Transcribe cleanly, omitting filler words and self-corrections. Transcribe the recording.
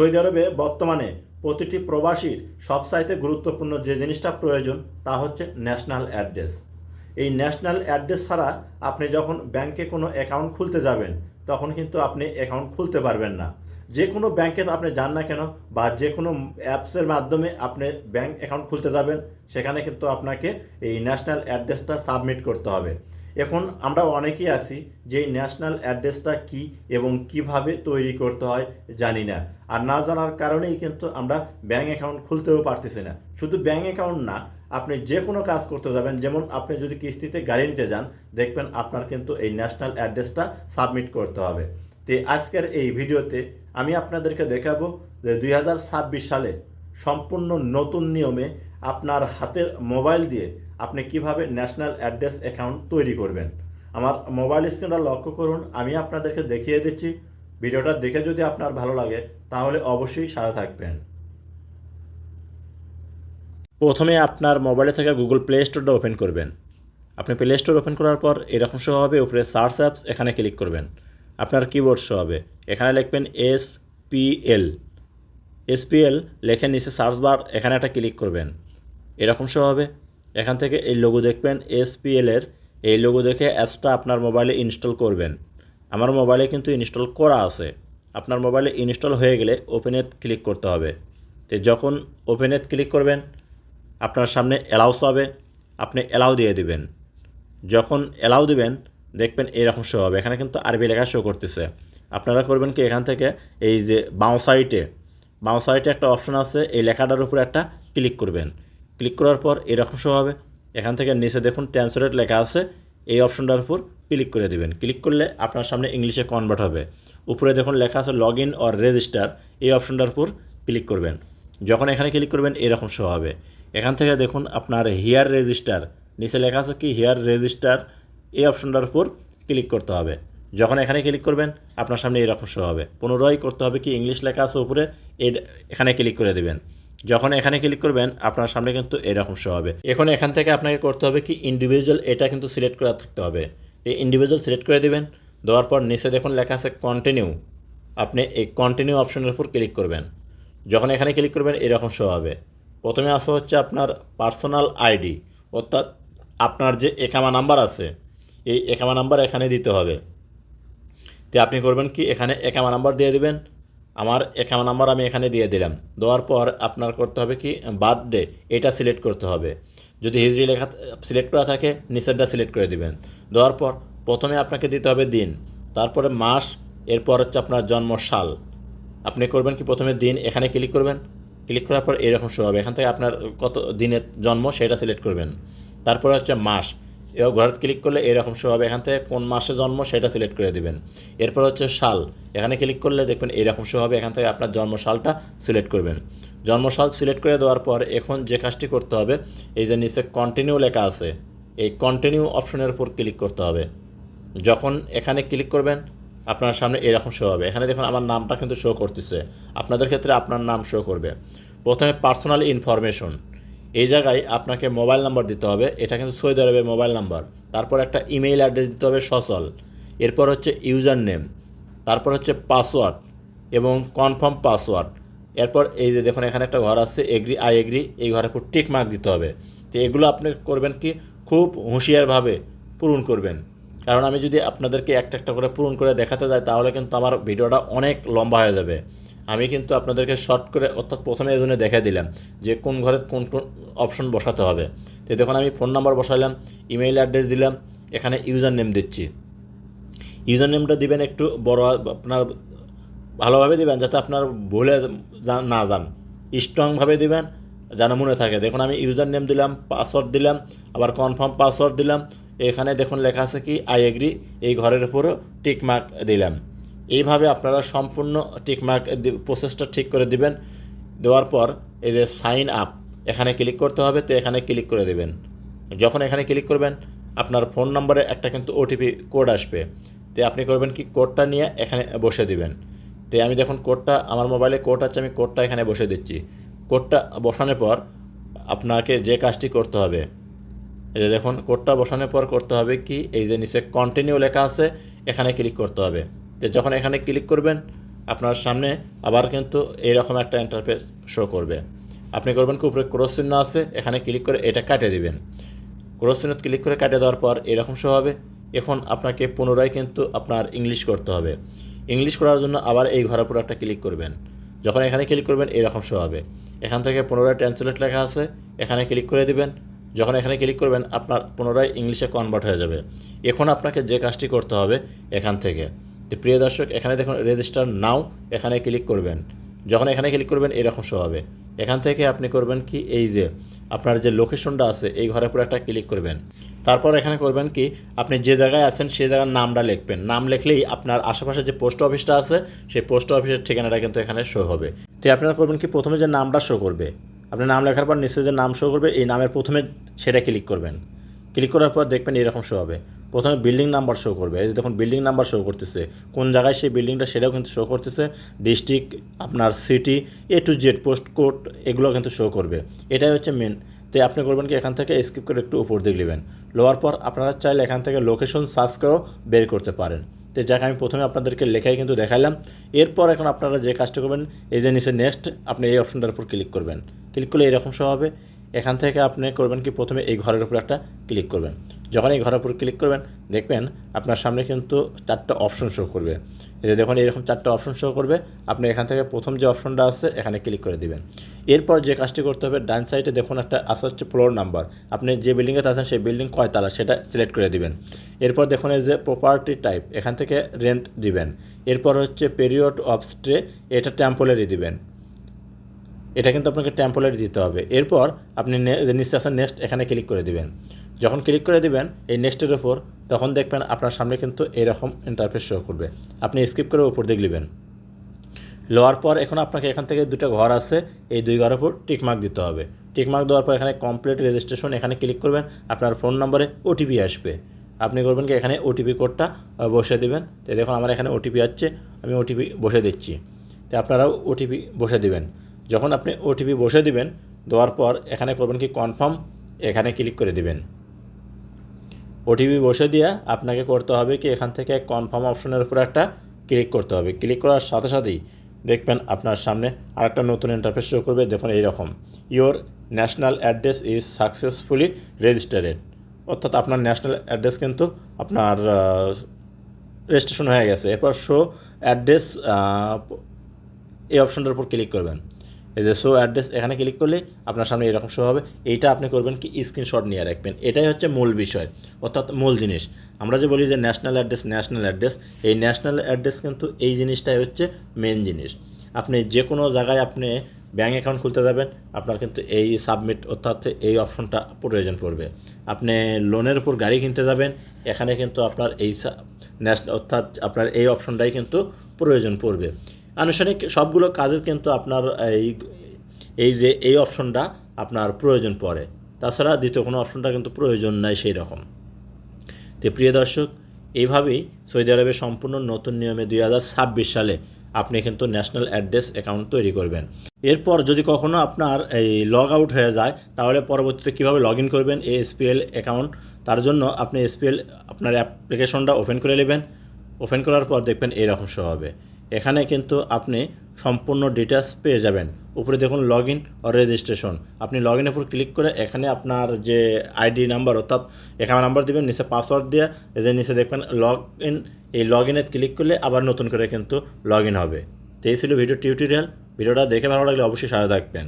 Saudi আরবে বর্তমানে প্রতিটি প্রবাসীর সবচাইতে গুরুত্বপূর্ণ যে জিনিসটা প্রয়োজন তা হচ্ছে ন্যাশনাল অ্যাড্রেস। এই ন্যাশনাল অ্যাড্রেস ছাড়া আপনি যখন ব্যাংকে কোনো অ্যাকাউন্ট খুলতে যাবেন তখন কিন্তু আপনি অ্যাকাউন্ট খুলতে পারবেন না। যে কোনো ব্যাংকে আপনি যান না কেন বা যে কোনো অ্যাপসের মাধ্যমে আপনি ব্যাংক অ্যাকাউন্ট খুলতে যাবেন, সেখানে কিন্তু আপনাকে এই ন্যাশনাল অ্যাড্রেসটা সাবমিট করতে হবে। এখন আমরা অনেকেই আছি যে এই ন্যাশনাল অ্যাড্রেসটা কী এবং কিভাবে তৈরি করতে হয় জানি না। আর না জানার কারণেই কিন্তু আমরা ব্যাঙ্ক অ্যাকাউন্ট খুলতেও পারতেছি না। শুধু ব্যাঙ্ক অ্যাকাউন্ট না, আপনি যে কোনো কাজ করতে যাবেন, যেমন আপনি যদি কিস্তিতে গাড়ি নিতে যান, দেখবেন আপনার কিন্তু এই ন্যাশনাল অ্যাড্রেসটা সাবমিট করতে হবে। তো আজকের এই ভিডিওতে আমি আপনাদেরকে দেখাবো যে 2026 সালে সম্পূর্ণ নতুন নিয়মে আপনার হাতের মোবাইল দিয়ে আপনি কিভাবে ন্যাশনাল অ্যাড্রেস অ্যাকাউন্ট তৈরি করবেন। আমার মোবাইল স্ক্রিনটা লক্ষ্য করুন, আমি আপনাদেরকে দেখিয়ে দিচ্ছি। ভিডিওটা দেখে যদি আপনার ভালো লাগে তাহলে অবশ্যই সাথে থাকবেন। প্রথমে আপনার মোবাইলে থেকে গুগল প্লে স্টোরটা ওপেন করবেন। আপনি প্লে স্টোর ওপেন করার পর এরকম শো হবে, উপরে সার্চ অ্যাপস, এখানে ক্লিক করবেন। আপনার কিবোর্ড শো হবে, এখানে লিখবেন SPL। SPL লেখে নিচে সার্চ বার, এখানে একটা ক্লিক করবেন। এরকম শো হবে, এখান থেকে এই লোগো দেখবেন SPL-এর। এই লোগো দেখে অ্যাপসটা আপনার মোবাইলে ইনস্টল করবেন। আমার মোবাইলে কিন্তু ইনস্টল করা আছে। আপনার মোবাইলে ইনস্টল হয়ে গেলে ওপেনে ক্লিক করতে হবে। তো যখন ওপেনে ক্লিক করবেন আপনার সামনে অ্যালাউস হবে, আপনি অ্যালাউ দিয়ে দিবেন। যখন অ্যালাউ দিবেন দেখবেন এরকম শো হবে, এখানে কিন্তু আরবি লেখা শো করতেছে। আপনারা করবেন কি, এখান থেকে এই যে বাঁ সাইডে একটা অপশন আছে, এই লেখাটার উপরে একটা ক্লিক করবেন। ক্লিক করার পর এরকম শো হবে, এখান থেকে নিচে দেখুন ট্রান্সলেট লেখা আছে, এই অপশনটার উপর ক্লিক করে দেবেন। ক্লিক করলে আপনার সামনে ইংলিশে কনভার্ট হবে। উপরে দেখুন লেখা আছে লগ ইন অর রেজিস্টার, এই অপশনটার উপর ক্লিক করবেন। যখন এখানে ক্লিক করবেন এরকম শো হবে, এখান থেকে দেখুন আপনার হিয়ার রেজিস্টার, নিচে লেখা আছে কি হিয়ার রেজিস্টার, এই অপশনটার উপর ক্লিক করতে হবে। যখন এখানে ক্লিক করবেন আপনার সামনে এরকম শো হবে। পুনরায় করতে হবে কি, ইংলিশ লেখা আছে উপরে, এখানে ক্লিক করে দেবেন। যখন এখানে ক্লিক করবেন আপনার সামনে কিন্তু এরকম শো হবে। এখন এখান থেকে আপনাকে করতে হবে কি, ইন্ডিভিজুয়াল, এটা কিন্তু সিলেক্ট করা থাকতে হবে। এই ইন্ডিভিজুয়াল সিলেক্ট করে দেবেন। দেওয়ার পর নিচে দেখুন লেখা আছে কন্টিনিউ, আপনি এই কন্টিনিউ অপশনের উপর ক্লিক করবেন। যখন এখানে ক্লিক করবেন এরকম শো হবে। প্রথমে আসা হচ্ছে আপনার পার্সোনাল আইডি, অর্থাৎ আপনার যে একামা নাম্বার আছে এই একামা নাম্বার এখানে দিতে হবে। তো আপনি করবেন কি, এখানে একামা নাম্বার দিয়ে দিবেন। আমার একামা নাম্বার আমি এখানে দিয়ে দিলাম। দেওয়ার পর আপনার করতে হবে কি, বার্থডে, এটা সিলেক্ট করতে হবে। যদি হিজরি লেখা সিলেক্ট করা থাকে নিচেরটা সিলেক্ট করে দিবেন। দেওয়ার পর প্রথমে আপনাকে দিতে হবে দিন, তারপরে মাস, এরপর হচ্ছে আপনার জন্মসাল। আপনি করবেন কি, প্রথমে দিন, এখানে ক্লিক করবেন। ক্লিক করার পর এরকম শো হবে, এখান থেকে আপনার কত দিনের জন্ম সেটা সিলেক্ট করবেন। তারপরে হচ্ছে মাস, এবার ঘরে ক্লিক করলে এরকম শো হবে, এখান থেকে কোন মাসে জন্ম সেটা সিলেক্ট করে দেবেন। এরপর হচ্ছে সাল, এখানে ক্লিক করলে দেখবেন এরকম শো হবে, এখান থেকে আপনার জন্মসালটা সিলেক্ট করবেন। জন্মসাল সিলেক্ট করে দেওয়ার পর এখন যে কাজটি করতে হবে, এই যে নিচে কন্টিনিউ লেখা আছে, এই কন্টিনিউ অপশনের উপর ক্লিক করতে হবে। যখন এখানে ক্লিক করবেন আপনার সামনে এরকম শো হবে, এখানে দেখুন আমার নামটা কিন্তু শো করতেছে, আপনাদের ক্ষেত্রে আপনার নাম শো করবে। প্রথমে পার্সোনাল ইনফরমেশন, এই জায়গায় আপনাকে মোবাইল নাম্বার দিতে হবে, এটা কিন্তু সৌদি আরবের মোবাইল নাম্বার। তারপর একটা ইমেইল অ্যাড্রেস দিতে হবে সচল। এরপর হচ্ছে ইউজার নেম, তারপর হচ্ছে পাসওয়ার্ড এবং কনফার্ম পাসওয়ার্ড। এরপর এই যে দেখুন এখানে একটা ঘর আছে এগ্রি, আই এগ্রি, এই ঘরের উপর টিক মার্ক দিতে হবে। তো এগুলো আপনি করবেন কি, খুব হুঁশিয়ারভাবে পূরণ করবেন, কারণ আমি যদি আপনাদেরকে একটা একটা করে পূরণ করে দেখাতে যাই তাহলে কিন্তু আমার ভিডিওটা অনেক লম্বা হয়ে যাবে। আমি কিন্তু আপনাদেরকে শর্ট করে, অর্থাৎ প্রথমে এই জন্য দেখে দিলাম যে কোন ঘরে কোন কোন অপশন বসাতে হবে। তো দেখুন আমি ফোন নাম্বার বসাইলাম, ইমেইল অ্যাড্রেস দিলাম, এখানে ইউজার নেম দিচ্ছি। ইউজার নেমটা দিবেন একটু বড়, আপনার ভালোভাবে দিবেন যাতে আপনার ভুলে না যান, স্ট্রংভাবে দিবেন যেন মনে থাকে। দেখুন আমি ইউজার নেম দিলাম, পাসওয়ার্ড দিলাম, আবার কনফার্ম পাসওয়ার্ড দিলাম। এখানে দেখুন লেখা আছে কি আই এগ্রি, এই ঘরের উপরও টিক মার্ক দিলাম। এইভাবে আপনারা সম্পূর্ণ টিক মার্ক প্রসেসটা ঠিক করে দিবেন। দেওয়ার পর এই যে সাইন আপ, এখানে ক্লিক করতে হবে, তো এখানে ক্লিক করে দেবেন। যখন এখানে ক্লিক করবেন আপনার ফোন নম্বরে একটা কিন্তু ওটিপি কোড আসবে। তো আপনি করবেন কি, কোডটা নিয়ে এখানে বসে দিবেন। তো আমি দেখুন কোডটা, আমার মোবাইলে কোড আছে, আমি কোডটা এখানে বসে দিচ্ছি। কোডটা বসানোর পর আপনাকে যে কাজটি করতে হবে, এই যে দেখুন কোডটা বসানোর পর করতে হবে কি, এই যে নিচে কন্টিনিউ লেখা আছে এখানে ক্লিক করতে হবে। তো যখন এখানে ক্লিক করবেন আপনার সামনে আবার কিন্তু এইরকম একটা ইন্টারফেস শো করবে। আপনি করবেন কি উপরে ক্রস চিহ্ন আছে, এখানে ক্লিক করে এটা কাটিয়ে দিবেন। ক্রস চিহ্ন ক্লিক করে কাটিয়ে দেওয়ার পর এরকম শো হবে। এখন আপনাকে পুনরায় কিন্তু আপনার ইংলিশ করতে হবে। ইংলিশ করার জন্য আবার এই ঘরের উপর একটা ক্লিক করবেন। যখন এখানে ক্লিক করবেন এরকম শো হবে। এখান থেকে পুনরায় ট্রান্সলেট লেখা আছে, এখানে ক্লিক করে দিবেন। যখন এখানে ক্লিক করবেন আপনার পুনরায় ইংলিশে কনভার্ট হয়ে যাবে। এখন আপনাকে যে কাজটি করতে হবে এখান থেকে, তো প্রিয় দর্শক এখানে দেখুন রেজিস্টার নাও, এখানে ক্লিক করবেন। যখন এখানে ক্লিক করবেন এরকম শো হবে। এখান থেকে আপনি করবেন কি এই যে আপনার যে লোকেশনটা আছে এই ঘরের উপর একটা ক্লিক করবেন। তারপর এখানে করবেন কি আপনি যে জায়গায় আছেন সেই জায়গার নামটা লিখবেন। নাম লিখলেই আপনার আশেপাশে যে পোস্ট অফিসটা আছে সেই পোস্ট অফিসের ঠিকানাটা কিন্তু এখানে শো হবে। তো আপনারা করবেন কি প্রথমে যে নামটা শো করবে, আপনি নাম লেখার পর নিশ্চয়ই যে নাম শো করবে এই নামের প্রথমে সেটা ক্লিক করবেন। ক্লিক করার পর দেখবেন এরকম শো হবে। প্রথমে বিল্ডিং নাম্বার শো করবে, এই যে দেখুন বিল্ডিং নাম্বার শো করতেছে, কোন জায়গায় সেই বিল্ডিংটা সেটাও কিন্তু শো করতেছে। ডিস্ট্রিক্ট, আপনার city, A to Z post code এগুলো কিন্তু শো করবে। এটাই হচ্ছে মেন। তো আপনি করবেন কি এখান থেকে স্কিপ করে একটু উপর দিকে নেবেন। লোয়ার পর আপনারা চাইলে এখান থেকে লোকেশন সার্চ করেও বের করতে পারেন। তো যাকে আমি প্রথমে আপনাদেরকে লেখাই কিন্তু দেখাইলাম। এরপর এখন আপনারা যে কাজটা করবেন এই যে নিচে নেক্সট আপনি এই অপশনটার উপর ক্লিক করবেন। ক্লিক করলে এরকম শো হবে। এখান থেকে আপনি করবেন কি প্রথমে এই ঘরের উপর একটা ক্লিক করবেন। যখন এই ঘরের উপর ক্লিক করবেন দেখবেন আপনার সামনে কিন্তু 4টা অপশন শো করবে। এই যে দেখুন এরকম 4টা অপশন শো করবে। আপনি এখান থেকে প্রথম যে অপশনটা আছে এখানে ক্লিক করে দিবেন। এরপর যে কাজটি করতে হবে ডান সাইডে দেখুন একটা আছে হচ্ছে ফ্লোর নাম্বার, আপনি যে বিল্ডিংয়ে আছেন সেই বিল্ডিং কয় তালা সেটা সিলেক্ট করে দিবেন। এরপর দেখুন এই যে প্রপার্টি টাইপ এখান থেকে রেন্ট দিবেন। এরপর হচ্ছে পিরিয়ড অফ স্টে, এটা টেম্পোরারি দিবেন। এটা কিন্তু আপনাকে টেম্পোরারি দিতে হবে। এরপর আপনি নিচে আসেন নেক্সট, এখানে ক্লিক করে দিবেন। যখন ক্লিক করে দিবেন এই নেক্সটের ওপর, তখন দেখবেন আপনার সামনে কিন্তু এরকম ইন্টারফেস শো করবে। আপনি স্কিপ করে উপর দিকে নেবেন। লোয়ার পর এখন আপনাকে এখান থেকে 2টা ঘর আছে, এই 2 ঘরের উপর টিকমার্ক দিতে হবে। টিকমার্ক দেওয়ার পর এখানে কমপ্লিট রেজিস্ট্রেশন এখানে ক্লিক করবেন। আপনার ফোন নম্বরে ওটিপি আসবে। আপনি করবেন কি এখানে ওটিপি কোডটা বসে দেবেন। তো দেখুন আমার এখানে ওটিপি আসছে, আমি ওটিপি বসে দিচ্ছি। তো আপনারাও ওটিপি বসে দিবেন। যখন আপনি ওটিপি বসে দিবেন, দেওয়ার পর এখানে করবেন কি কনফার্ম, এখানে ক্লিক করে দিবেন। ওটিপি বসে দিয়ে আপনাকে করতে হবে কি এখান থেকে কনফার্ম অপশনের উপর একটা ক্লিক করতে হবে। ক্লিক করার সাথে সাথেই দেখবেন আপনার সামনে আরেকটা নতুন ইন্টারফেস শো করবে। দেখুন এইরকম your national address is successfully registered, অর্থাৎ আপনার ন্যাশনাল অ্যাড্রেস কিন্তু আপনার রেজিস্ট্রেশন হয়ে গেছে। এরপর শো অ্যাড্রেস এই অপশনটার উপর ক্লিক করবেন। এই যে শো অ্যাড্রেস এখানে ক্লিক করলে আপনার সামনে এরকম শো হবে। এইটা আপনি করবেন কি স্ক্রিনশট নিয়ে রাখবেন। এটাই হচ্ছে মূল বিষয়, অর্থাৎ মূল জিনিস। আমরা যে বলি যে ন্যাশনাল অ্যাড্রেস, এই ন্যাশনাল অ্যাড্রেস কিন্তু এই জিনিসটাই হচ্ছে মেন জিনিস। আপনি যে কোনো জায়গায় আপনি ব্যাঙ্ক অ্যাকাউন্ট খুলতে যাবেন, আপনার কিন্তু এই সাবমিট অর্থাৎ এই অপশনটা প্রয়োজন পড়বে। আপনি লোনের উপর গাড়ি কিনতে যাবেন, এখানে কিন্তু আপনার এই ন্যাশনাল অর্থাৎ আপনার এই অপশনটাই কিন্তু প্রয়োজন পড়বে। আনুষ্ঠানিক সবগুলো কাজের কিন্তু আপনার এই যে এই অপশনটা আপনার প্রয়োজন পড়ে, তাছাড়া দ্বিতীয় কোনো অপশনটা কিন্তু প্রয়োজন নাই সেই রকম। তো প্রিয় দর্শক, এইভাবেই সৌদি আরবে সম্পূর্ণ নতুন নিয়মে 2026 সালে আপনি কিন্তু ন্যাশনাল অ্যাড্রেস অ্যাকাউন্ট তৈরি করবেন। এরপর যদি কখনও আপনার এই লগ আউট হয়ে যায় তাহলে পরবর্তীতে কীভাবে লগ ইন করবেন এই SPL অ্যাকাউন্ট, তার জন্য আপনি SPL আপনার অ্যাপ্লিকেশনটা ওপেন করে নেবেন। ওপেন করার পর দেখবেন এইরকম শো হবে। এখানে কিন্তু আপনি সম্পূর্ণ ডিটেলস পেয়ে যাবেন। উপরে দেখুন লগ ইন আর রেজিস্ট্রেশন, আপনি লগ ইনের উপর ক্লিক করে এখানে আপনার যে আইডি নাম্বার অর্থাৎ অ্যাকাউন্ট নাম্বার দেবেন, নিচে পাসওয়ার্ড দিয়ে এই যে নিচে দেখবেন লগ ইন, এই লগ ইনে ক্লিক করলে আবার নতুন করে কিন্তু লগ ইন হবে। তো এই ছিল ভিডিও টিউটোরিয়াল। ভিডিওটা দেখে ভালো লাগলে অবশ্যই সাথে থাকবেন।